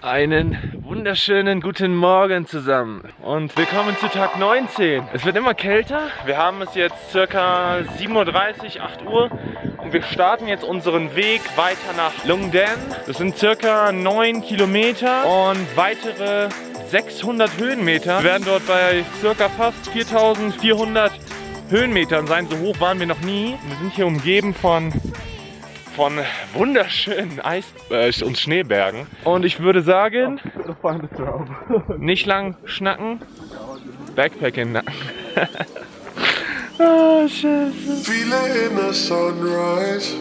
Einen wunderschönen guten Morgen zusammen und willkommen zu Tag 19. Es wird immer kälter. Wir haben es jetzt circa 7:30 Uhr, 8 Uhr und wir starten jetzt unseren Weg weiter nach Long Dan. Das sind circa 9 Kilometer und weitere 600 Höhenmeter. Wir werden dort bei circa fast 4400 Höhenmetern sein. So hoch waren wir noch nie. Wir sind hier umgeben von wunderschönen Eis- und Schneebergen. Und ich würde sagen, nicht lang schnacken, Backpack in den Nacken. Oh, Scheiße. Feeling the sunrise,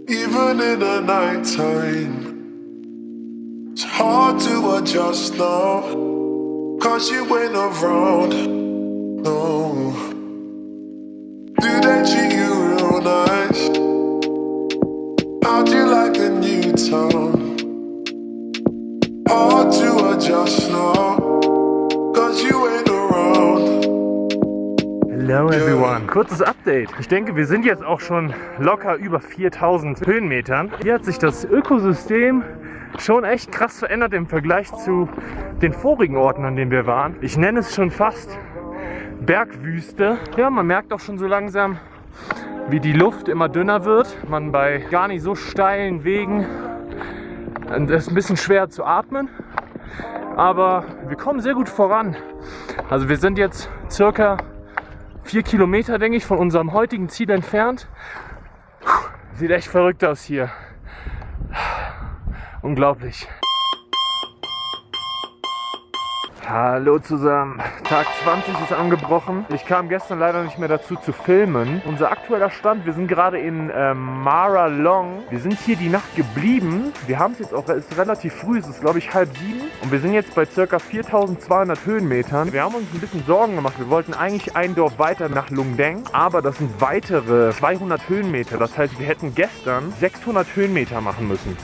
even in the nighttime. It's hard to adjust now, cause you ain't around. No. Do they treat you real nice? How'd you like the new town? Hard to adjust now, cause you ain't around. Hello everyone. Kurzes Update. Ich denke, wir sind jetzt auch schon locker über 4000 Höhenmetern. Hier hat sich das Ökosystem schon echt krass verändert im Vergleich zu den vorigen Orten, an denen wir waren. Ich nenne es schon fast Bergwüste. Ja, man merkt auch schon so langsam, wie die Luft immer dünner wird, man bei gar nicht so steilen Wegen, es ist ein bisschen schwer zu atmen, aber wir kommen sehr gut voran. Also wir sind jetzt circa 4 Kilometer, denke ich, von unserem heutigen Ziel entfernt. Sieht echt verrückt aus hier. Unglaublich. Hallo zusammen, Tag 20 ist angebrochen. Ich kam gestern leider nicht mehr dazu zu filmen. Unser aktueller Stand, wir sind gerade in Maralong. Wir sind hier die Nacht geblieben. Wir haben es jetzt auch, es ist relativ früh, es ist glaube ich 6:30. Und wir sind jetzt bei ca. 4200 Höhenmetern. Wir haben uns ein bisschen Sorgen gemacht. Wir wollten eigentlich ein Dorf weiter nach Long Dan, aber das sind weitere 200 Höhenmeter. Das heißt, wir hätten gestern 600 Höhenmeter machen müssen.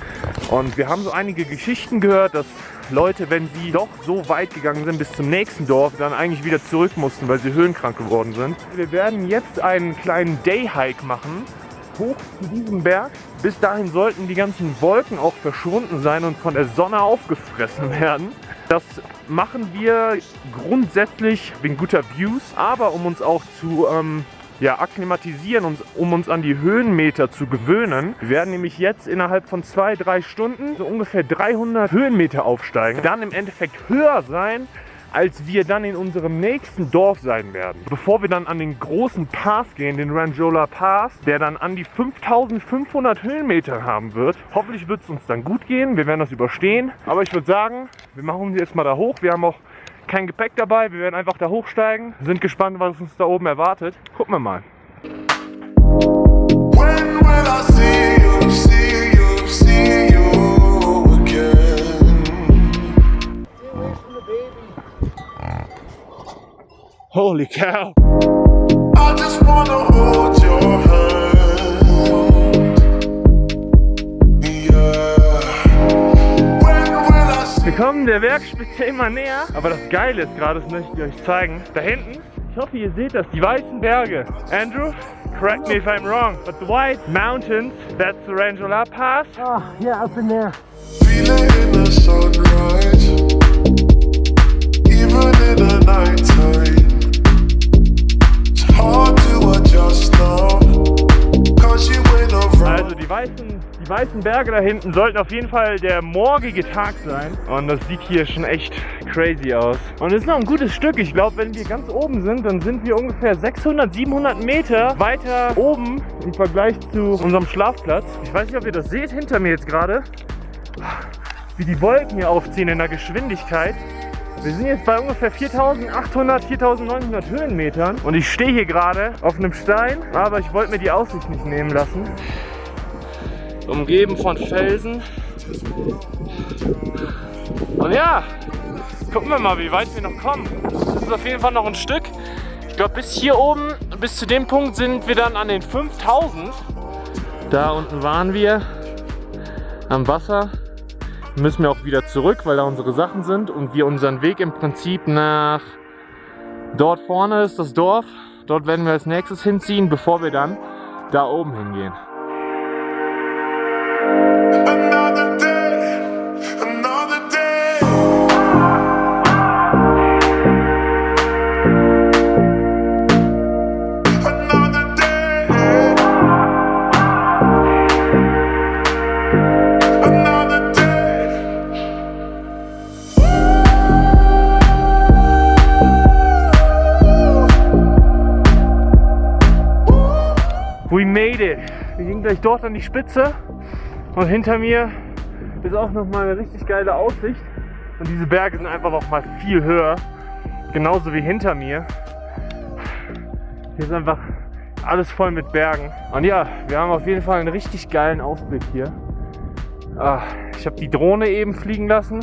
Und wir haben so einige Geschichten gehört, dass Leute, wenn sie doch so weit gegangen sind bis zum nächsten Dorf, dann eigentlich wieder zurück mussten, weil sie höhenkrank geworden sind. Wir werden jetzt einen kleinen Day-Hike machen, hoch zu diesem Berg. Bis dahin sollten die ganzen Wolken auch verschwunden sein und von der Sonne aufgefressen werden. Das machen wir grundsätzlich wegen guter Views, aber um uns auch zu akklimatisieren, um uns an die Höhenmeter zu gewöhnen. Wir werden nämlich jetzt innerhalb von 2-3 Stunden so ungefähr 300 Höhenmeter aufsteigen. Dann im Endeffekt höher sein, als wir dann in unserem nächsten Dorf sein werden. Bevor wir dann an den großen Pass gehen, den Ranjola Pass, der dann an die 5500 Höhenmeter haben wird. Hoffentlich wird es uns dann gut gehen, wir werden das überstehen. Aber ich würde sagen, wir machen uns jetzt mal da hoch. Wir haben auch kein Gepäck dabei, wir werden einfach da hochsteigen. Sind gespannt, was uns da oben erwartet. Gucken wir mal. When will I see you again? Holy cow! I just wanna hold your hand. Yeah. When will I see Wir kommen der Bergspitze immer näher, aber das Geile ist gerade, das möchte ich euch zeigen. Da hinten, ich hoffe ihr seht das, die weißen Berge. Andrew, correct me if I'm wrong, but the white mountains, that's the Ranjola Pass. Oh, yeah, up in there. feeling in the sunrise, even in the nighttime? It's hard to adjust now, cause you ain't around. Also die weißen Berge da hinten sollten auf jeden Fall der morgige Tag sein. Und das sieht hier schon echt crazy aus. Und es ist noch ein gutes Stück. Ich glaube, wenn wir ganz oben sind, dann sind wir ungefähr 600, 700 Meter weiter oben im Vergleich zu unserem Schlafplatz. Ich weiß nicht, ob ihr das seht hinter mir jetzt gerade, wie die Wolken hier aufziehen in der Geschwindigkeit. Wir sind jetzt bei ungefähr 4800, 4900 Höhenmetern und ich stehe hier gerade auf einem Stein, aber ich wollte mir die Aussicht nicht nehmen lassen. Umgeben von Felsen. Und ja, gucken wir mal, wie weit wir noch kommen. Das ist auf jeden Fall noch ein Stück. Ich glaube, bis hier oben, bis zu dem Punkt sind wir dann an den 5000. Da unten waren wir am Wasser. Müssen wir auch wieder zurück, weil da unsere Sachen sind und wir unseren Weg im Prinzip nach dort vorne ist das Dorf. Dort werden wir als nächstes hinziehen, bevor wir dann da oben hingehen. Another day, kommen gleich dort an die Spitze und hinter mir ist auch nochmal eine richtig geile Aussicht. Und diese Berge sind einfach noch mal viel höher, genauso wie hinter mir. Hier ist einfach alles voll mit Bergen. Und ja, wir haben auf jeden Fall einen richtig geilen Ausblick hier. Ich habe die Drohne eben fliegen lassen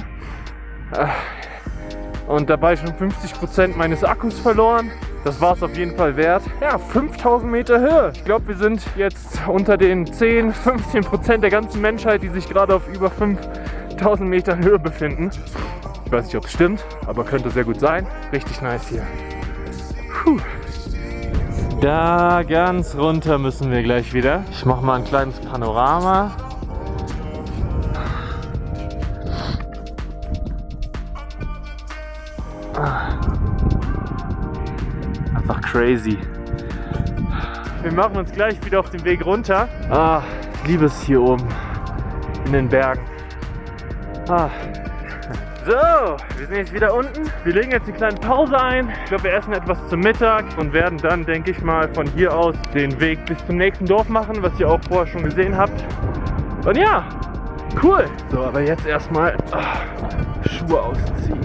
und dabei schon 50% meines Akkus verloren. Das war es auf jeden Fall wert. Ja, 5000 Meter Höhe. Ich glaube, wir sind jetzt unter den 10-15% der ganzen Menschheit, die sich gerade auf über 5000 Metern Höhe befinden. Ich weiß nicht, ob es stimmt, aber könnte sehr gut sein. Richtig nice hier. Puh. Da ganz runter müssen wir gleich wieder. Ich mache mal ein kleines Panorama. Einfach crazy. Wir machen uns gleich wieder auf den Weg runter. Ich liebe es hier oben in den Bergen. So, wir sind jetzt wieder unten. Wir legen jetzt eine kleine Pause ein. Ich glaube, wir essen etwas zum Mittag und werden dann, denke ich mal, von hier aus den Weg bis zum nächsten Dorf machen, was ihr auch vorher schon gesehen habt. Und ja, cool. So, aber jetzt erstmal Schuhe ausziehen.